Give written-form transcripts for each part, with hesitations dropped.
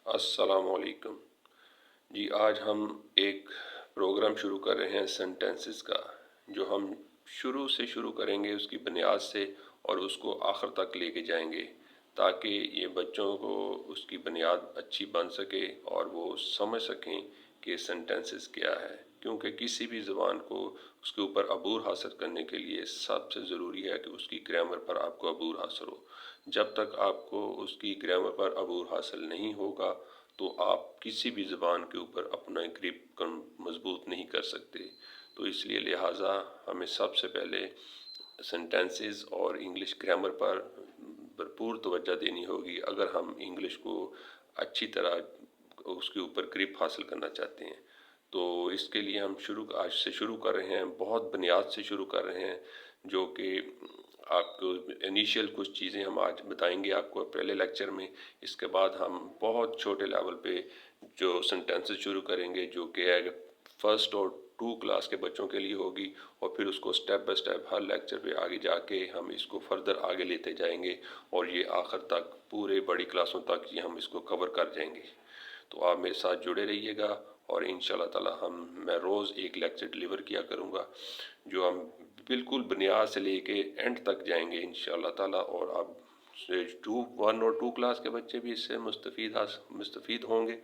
السلام علیکم جی۔ آج ہم ایک پروگرام شروع کر رہے ہیں سینٹنسز کا، جو ہم شروع سے شروع کریں گے اس کی بنیاد سے اور اس کو آخر تک لے کے جائیں گے، تاکہ یہ بچوں کو اس کی بنیاد اچھی بن سکے اور وہ سمجھ سکیں کہ سینٹنسز کیا ہے، کیونکہ کسی بھی زبان کو اس کے اوپر عبور حاصل کرنے کے لیے سب سے ضروری ہے کہ اس کی گرامر پر آپ کو عبور حاصل ہو۔ جب تک آپ کو اس کی گرامر پر عبور حاصل نہیں ہوگا تو آپ کسی بھی زبان کے اوپر اپنا گرپ مضبوط نہیں کر سکتے۔ تو اس لیے لہٰذا ہمیں سب سے پہلے سینٹنسز اور انگلش گرامر پر بھرپور توجہ دینی ہوگی، اگر ہم انگلش کو اچھی طرح اس کے اوپر گرپ حاصل کرنا چاہتے ہیں۔ تو اس کے لیے ہم آج سے شروع کر رہے ہیں، بہت بنیاد سے شروع کر رہے ہیں، جو کہ آپ کو انیشیل کچھ چیزیں ہم آج بتائیں گے آپ کو پہلے لیکچر میں۔ اس کے بعد ہم بہت چھوٹے لیول پہ جو سینٹنسز شروع کریں گے، جو کہ فرسٹ اور 2 کلاس کے بچوں کے لیے ہوگی، اور پھر اس کو step by step Hare lecture پہ آگے جا کے ہم اس کو فردر آگے لیتے جائیں گے، اور یہ آخر تک پورے بڑی کلاسوں تک یہ ہم اس کو کور کر جائیں گے۔ تو آپ میرے ساتھ جڑے رہیے گا، اور انشاءاللہ تعالی میں روز ایک لیکچر ڈیلیور کیا کروں گا، جو ہم بالکل بنیاد سے لے کے اینڈ تک جائیں گے انشاءاللہ تعالی، اور آپ 1 اور 2 کلاس کے بچے بھی اس سے مستفید ہوں گے،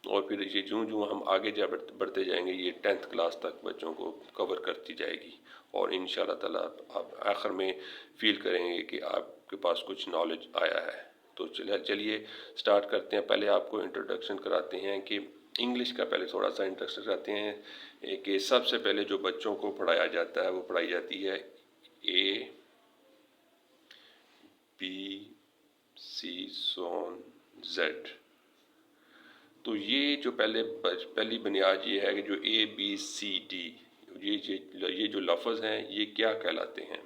اور پھر یہ جوں ہم آگے بڑھتے جائیں گے، یہ 10th کلاس تک بچوں کو کور کرتی جائے گی، اور انشاءاللہ تعالی آپ آخر میں فیل کریں گے کہ آپ کے پاس کچھ نالج آیا ہے۔ تو چلیے سٹارٹ کرتے ہیں۔ پہلے آپ کو انٹروڈکشن کراتے ہیں کہ انگلش کا پہلے تھوڑا سا انٹروڈکشن کراتے ہیں کہ سب سے پہلے جو بچوں کو پڑھایا جاتا ہے وہ پڑھائی جاتی ہے ABCD۔ تو یہ جو پہلی بنیاد یہ ہے کہ جو ABCD، یہ جو لفظ ہیں یہ کیا کہلاتے ہیں،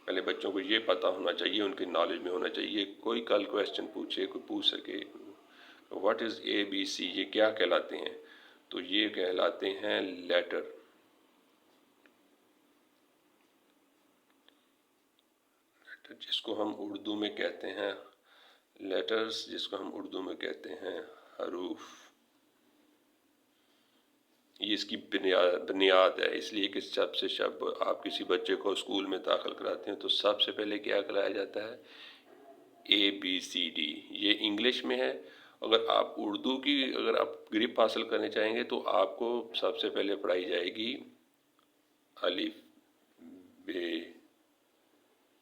پہلے بچوں کو یہ پتہ ہونا چاہیے، ان کی نالج میں ہونا چاہیے۔ کوئی کل کویسچن پوچھے، کوئی پوچھ سکے واٹ از ABC، یہ کیا کہلاتے ہیں؟ تو یہ کہلاتے ہیں لیٹر۔ جس کو ہم اردو میں کہتے ہیں لیٹرز، جس کو ہم اردو میں کہتے ہیں حروف۔ یہ اس کی بنیاد ہے، اس لیے کہ جب آپ کسی بچے کو اسکول میں داخل کراتے ہیں تو سب سے پہلے کیا کرایا جاتا ہے؟ ABCD۔ یہ انگلش میں ہے۔ اگر آپ اردو کی گرپ حاصل کرنے چاہیں گے تو آپ کو سب سے پہلے پڑھائی جائے گی الف ب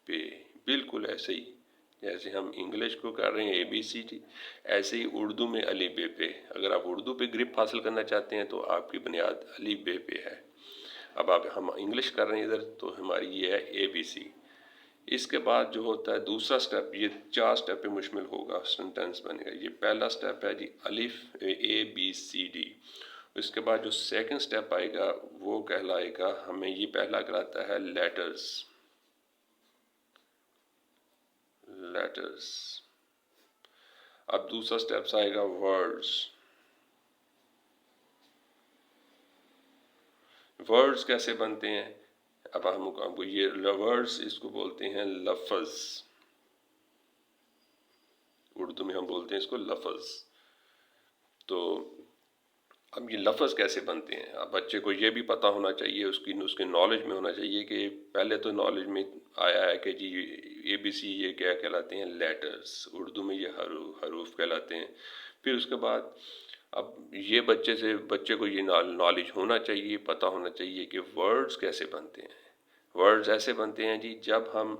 پ، بالکل ایسے ہی جیسے ہم انگلش کو کر رہے ہیں ABCD، ایسے ہی اردو میں الف ب پ۔ اگر آپ اردو پہ گرپ حاصل کرنا چاہتے ہیں تو آپ کی بنیاد الف ب پ ہے۔ اب ہم انگلش کر رہے ہیں ادھر، تو ہماری یہ ہے ABC۔ اس کے بعد جو ہوتا ہے دوسرا سٹیپ، یہ 4 سٹیپ پہ مشتمل ہوگا، سینٹنس بنے گا۔ یہ پہلا سٹیپ ہے جی الف ABCD۔ اس کے بعد جو سیکنڈ سٹیپ آئے گا وہ کہلائے گا، ہمیں یہ پہلا کراتا ہے لیٹرز۔ اب دوسرا سٹیپ آئے گا ورڈز۔ ورڈز کیسے بنتے ہیں؟ اب ہم کو یہ ورڈز، اس کو بولتے ہیں لفظ۔ اردو میں ہم بولتے ہیں اس کو لفظ۔ تو اب یہ لفظ کیسے بنتے ہیں؟ اب بچے کو یہ بھی پتہ ہونا چاہیے، اس کے نالج میں ہونا چاہیے کہ پہلے تو نالج میں آیا ہے کہ جی ABC یہ کیا کہلاتے ہیں؟ لیٹرز۔ اردو میں یہ حروف کہلاتے ہیں۔ پھر اس کے بعد اب یہ بچے کو یہ نالج ہونا چاہیے، پتہ ہونا چاہیے کہ ورڈز کیسے بنتے ہیں۔ ورڈز ایسے بنتے ہیں جی جب ہم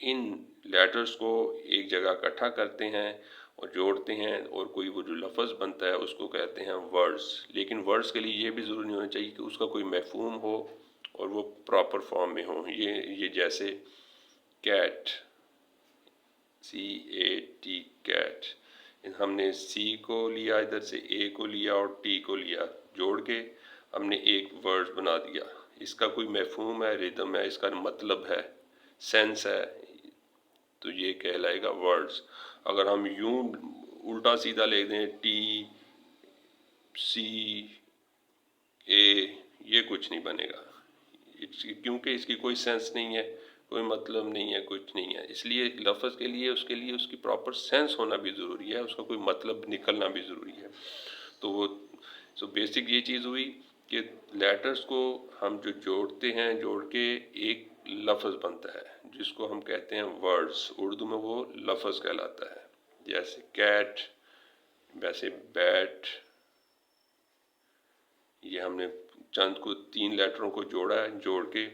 ان لیٹرز کو ایک جگہ اکٹھا کرتے ہیں اور جوڑتے ہیں، اور کوئی وہ جو لفظ بنتا ہے اس کو کہتے ہیں ورڈز۔ لیکن ورڈز کے لیے یہ بھی ضروری نہیں ہونا چاہیے کہ اس کا کوئی مفہوم ہو اور وہ پراپر فارم میں ہو۔ یہ جیسے کیٹ، CAT کیٹ، ہم نے C کو لیا، ادھر سے A کو لیا اور T کو لیا، جوڑ کے ہم نے ایک ورڈ بنا دیا۔ اس کا کوئی مفہوم ہے، ریدم ہے، اس کا مطلب ہے، سینس ہے، تو یہ کہلائے گا ورڈز۔ اگر ہم یوں الٹا سیدھا لکھ دیں TCA، یہ کچھ نہیں بنے گا، کیونکہ اس کی کوئی سینس نہیں ہے، کوئی مطلب نہیں ہے، کچھ نہیں ہے. اس لیے لفظ کے لیے اس کی پراپر سینس ہونا بھی ضروری ہے، اس کا کوئی مطلب نکلنا بھی ضروری ہے. تو وہ بیسک یہ چیز ہوئی کہ لیٹرز کو ہم جو جوڑتے ہیں، جوڑ کے ایک لفظ بنتا ہے جس کو ہم کہتے ہیں ورڈز. اردو میں وہ لفظ کہلاتا ہے. جیسے کیٹ، ویسے بیٹ، یہ ہم نے چند کو 3 لیٹروں کو جوڑا ہے، جوڑ کے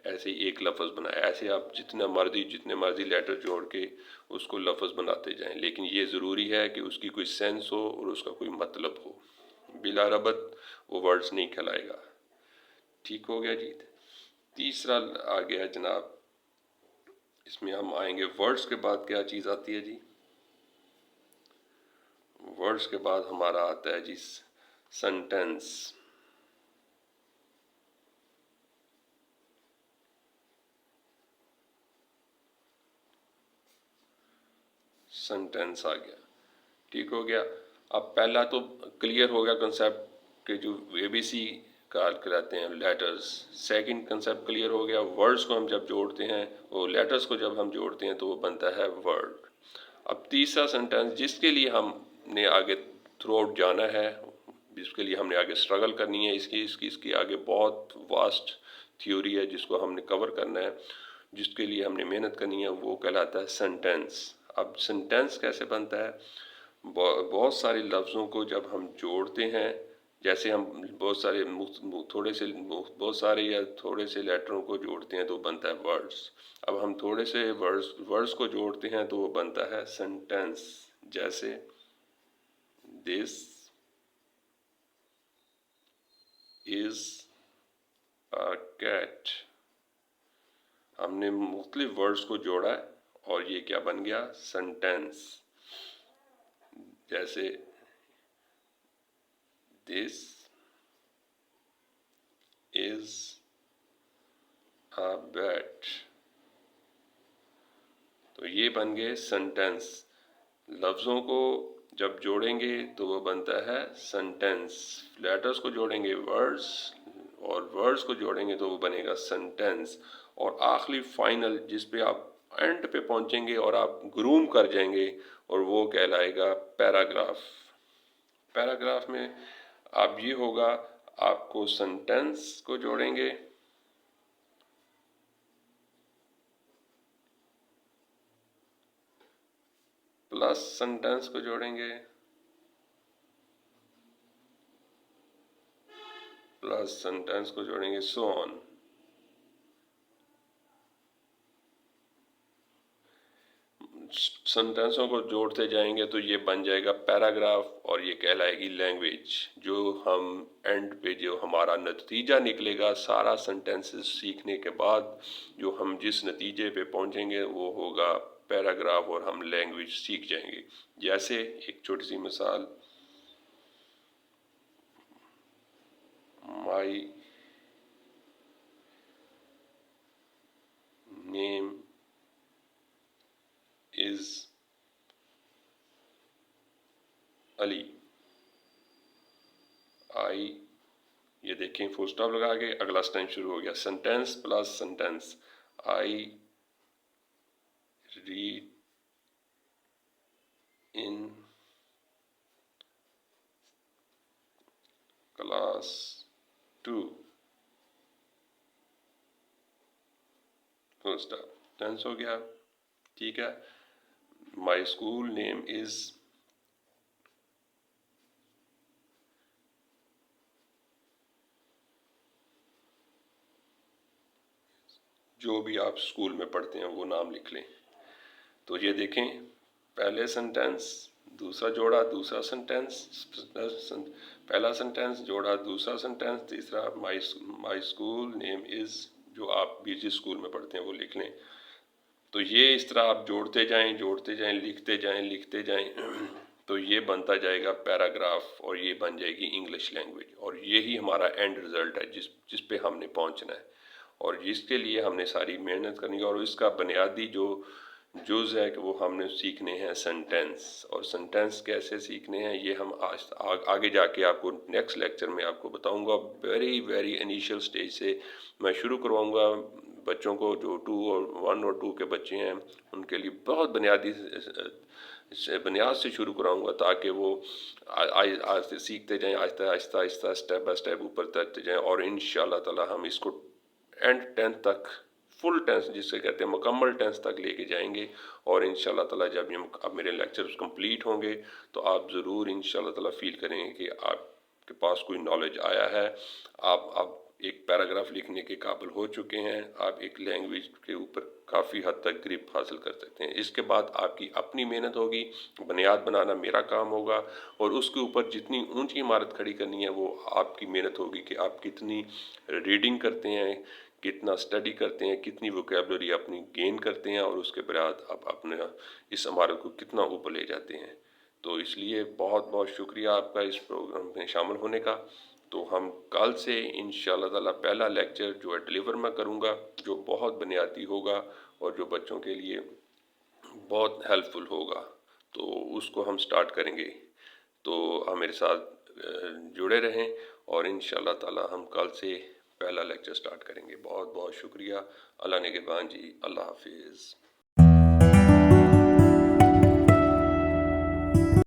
ایسے ایک لفظ بنایا. ایسے آپ جتنے مرضی لیٹر جوڑ کے اس کو لفظ بناتے جائیں، لیکن یہ ضروری ہے کہ اس کی کوئی سینس ہو اور اس کا کوئی مطلب ہو. بلا ربط وہ ورڈز نہیں کہلائے گا. ٹھیک ہو گیا جی. تیسرا آ گیا جناب، اس میں ہم آئیں گے ورڈز کے بعد کیا چیز آتی ہے جی؟ ورڈز کے بعد ہمارا آتا ہے جی سنٹینس. سنٹینس آ گیا. ٹھیک ہو گیا. اب پہلا تو کلیئر ہو گیا کنسیپٹ کہ جو اے بی سی کہلاتے ہیں لیٹرز. سیکنڈ کنسیپٹ کلیئر ہو گیا، ورڈز کو ہم جب جوڑتے ہیں، وہ لیٹرز کو جب ہم جوڑتے ہیں تو وہ بنتا ہے ورڈ. اب تیسرا سنٹینس جس کے لیے ہم نے آگے تھرو آؤٹ جانا ہے، جس کے لیے ہم نے آگے اسٹرگل کرنی ہے، اس کی آگے بہت واسٹ تھیوری ہے جس کو ہم نے کور کرنا ہے، جس کے لیے ہم نے محنت کرنی ہے، وہ کہلاتا ہے سنٹینس. اب سنٹینس کیسے بنتا ہے؟ بہت سارے لفظوں کو جب ہم جوڑتے ہیں، جیسے ہم بہت سارے یا تھوڑے سے لیٹروں کو جوڑتے ہیں تو بنتا ہے ورڈز. اب ہم تھوڑے سے ورڈز کو جوڑتے ہیں تو وہ بنتا ہے سنٹینس. جیسے دس از اے کیٹ. ہم نے مختلف ورڈز کو جوڑا ہے اور یہ کیا بن گیا؟ سنٹینس. جیسے دس از اے بیٹ. تو یہ بن گئے سنٹینس. لفظوں کو جب جوڑیں گے تو وہ بنتا ہے سنٹینس. لیٹرز کو جوڑیں گے ورڈز، اور ورڈز کو جوڑیں گے تو وہ بنے گا سنٹینس. اور آخری فائنل جس پہ آپ اینڈ پہ پہنچیں گے اور آپ گروم کر جائیں گے، اور وہ کہلائے گا پیراگراف. پیراگراف میں اب یہ ہوگا، آپ کو سنٹینس کو جوڑیں گے، پلس سنٹینس کو جوڑیں گے، پلس سنٹینس کو جوڑیں گے، سو آن. سنٹینسوں کو جوڑتے جائیں گے تو یہ بن جائے گا پیراگراف، اور یہ کہلائے گی لینگویج. جو ہم اینڈ پہ جو ہمارا نتیجہ نکلے گا سارا سنٹینسز سیکھنے کے بعد، جو ہم جس نتیجے پہ پہنچیں گے وہ ہوگا پیراگراف، اور ہم لینگویج سیکھ جائیں گے. جیسے ایک چھوٹی سی مثال، مائی نیم از علی. آئی، یہ دیکھیں فل اسٹاپ لگا کے اگلا سٹینس شروع ہو گیا. Sentence plus sentence. I read in class 2. Full stop, sentence ہو گیا. ٹھیک ہے. مائی اسکول نیم از، جو بھی آپ اسکول میں پڑھتے ہیں وہ نام لکھ لیں. تو یہ دیکھیں، پہلے سنٹینس دوسرا جوڑا، دوسرا سنٹینس، پہلا سنٹینس جوڑا، دوسرا سنٹینس، تیسرا مائی اسکول نیم از، جو آپ بھی جس اسکول میں پڑھتے ہیں وہ لکھ لیں. تو یہ اس طرح آپ جوڑتے جائیں، لکھتے جائیں تو یہ بنتا جائے گا پیراگراف، اور یہ بن جائے گی انگلش لینگویج. اور یہی ہمارا اینڈ رزلٹ ہے جس پہ ہم نے پہنچنا ہے، اور جس کے لیے ہم نے ساری محنت کرنی ہے. اور اس کا بنیادی جو جز ہے کہ وہ ہم نے سیکھنے ہیں سنٹینس. اور سنٹینس کیسے سیکھنے ہیں یہ ہم آگے جا کے آپ کو نیکسٹ لیکچر میں آپ کو بتاؤں گا. ویری انیشیل سٹیج سے میں شروع کرواؤں گا. بچوں کو جو 1 اور 2 کے بچے ہیں ان کے لیے بہت بنیاد سے شروع کراؤں گا، تاکہ وہ آہستہ سیکھتے جائیں، آہستہ آہستہ آہستہ اسٹیپ بائی اسٹیپ اوپر ترتے جائیں، اور انشاءاللہ تعالی ہم اس کو اینڈ 10 تک، فل 10 جس سے کہتے ہیں مکمل 10 تک لے کے جائیں گے۔ اور انشاءاللہ تعالی جب اب میرے لیکچرز کمپلیٹ ہوں گے تو آپ ضرور انشاءاللہ تعالی فیل کریں گے کہ آپ کے پاس کوئی نالج آیا ہے، آپ اب ایک پیراگراف لکھنے کے قابل ہو چکے ہیں، آپ ایک لینگویج کے اوپر کافی حد تک گرپ حاصل کر سکتے ہیں۔ اس کے بعد آپ کی اپنی محنت ہوگی، بنیاد بنانا میرا کام ہوگا، اور اس کے اوپر جتنی اونچی عمارت کھڑی کرنی ہے وہ آپ کی محنت ہوگی کہ آپ کتنی ریڈنگ کرتے ہیں، کتنا اسٹڈی کرتے ہیں، کتنی ووکیبلری اپنی گین کرتے ہیں، اور اس کے بعد آپ اپنے اس عمارت کو کتنا اوپر لے جاتے ہیں۔ تو اس لیے بہت بہت شکریہ آپ کا اس پروگرام میں شامل ہونے کا۔ تو ہم کل سے انشاءاللہ تعالی پہلا لیکچر جو ہے ڈلیور میں کروں گا، جو بہت بنیادی ہوگا اور جو بچوں کے لیے بہت ہیلپ فل ہوگا، تو اس کو ہم سٹارٹ کریں گے۔ تو آپ میرے ساتھ جڑے رہیں، اور انشاءاللہ تعالی ہم کل سے پہلا لیکچر سٹارٹ کریں گے۔ بہت بہت شکریہ۔ اللہ نگہبان جی، اللہ حافظ۔